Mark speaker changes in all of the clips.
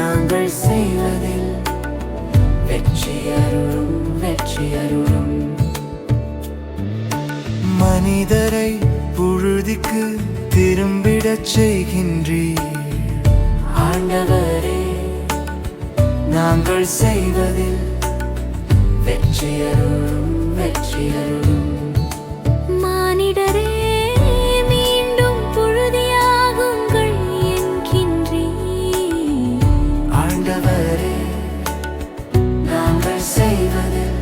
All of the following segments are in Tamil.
Speaker 1: நாங்கள் செய்வதில் வெற்றியருளும் மனிதரை புழுதிக்கு திரும்பிடச் செய்கின்றீர் ஆண்டவரே. நாங்கள் செய்வதில் வெற்றியருளும்
Speaker 2: மானிடரே மீண்டும் புழுதியாகுங்கள் என்கின்றீர்
Speaker 1: ஆண்டவரே. நாங்கள் செய்வதில்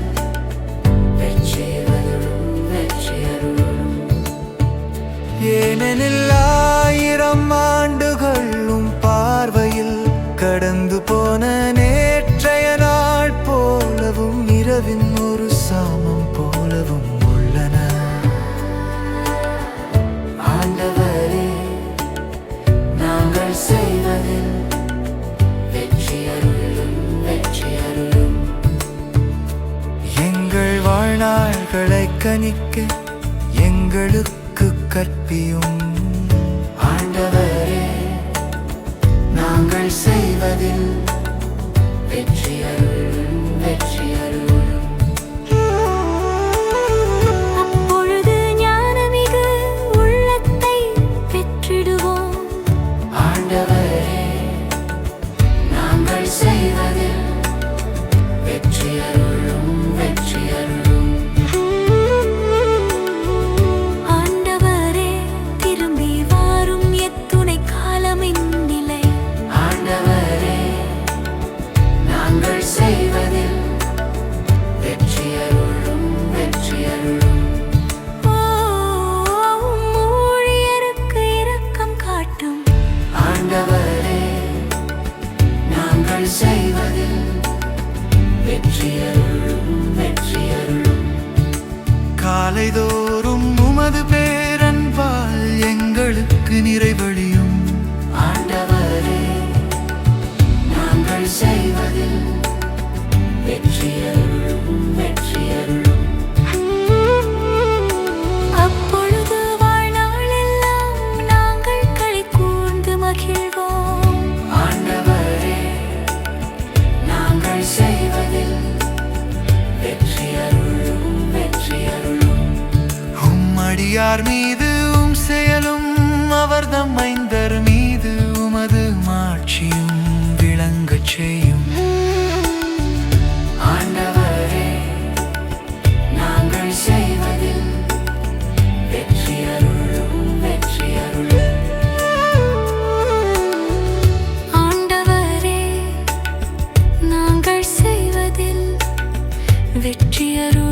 Speaker 1: வெற்றியருளும் ஏனெனில் 1000 ஆண்டுகளும் பார்வையில் கடந்து போன நேற்றைய நாள் போலவும் இரவின் ஒரு சாமம் போலவும் உள்ளன ஆண்டவரே. நாங்கள் செய்வதில் வெற்றியருளும் எங்கள் வாழ்நாள்களை கணிக்க எங்களுக்கு கற்பியும் ஆண்டவரே. நாங்கள் செய்வதில் வெற்றியருளும்
Speaker 2: அப்பொழுது ஞானமிகு உள்ளத்தை பெற்றிடுவோம்
Speaker 1: ஆண்டவரே. நாங்கள் செய்வதில் வெற்றியருளும்
Speaker 2: ஆண்டவரே திரும்பி வாரும் எத்துணை காலமின் நிலை
Speaker 1: ஆண்டவரே. நாங்கள் செய்வதில் வெற்றியருளும்
Speaker 2: ஊழியருக்கு இரக்கம் காட்டும்
Speaker 1: ஆண்டவரே. நாங்கள் செய்வதில் வெற்றியருளும் காலைதோறும் உமது பேரன்பால் எங்களுக்கு நிறைவழியும் ஆண்டவரே. நாங்கள் செய்வதில் வெற்றியருளும்
Speaker 2: அப்பொழுது வாழ்நாளெல்லாம் நாங்கள் களி கூர்ந்து மகிழ்வோம்
Speaker 1: ஆண்டவரே. நாங்கள் செய்வதில் வெற்றியருளும் உம்மடியார் மீது செயலும் அவர்தம் மைந்தர் மீது உமது மாட்சியும் விளங்கச் செய்யும் ஆண்டவரே. நாங்கள் செய்வதில் வெற்றியருளும்
Speaker 2: ஆண்டவரே நாங்கள் செய்வதில் வெற்றியருளும்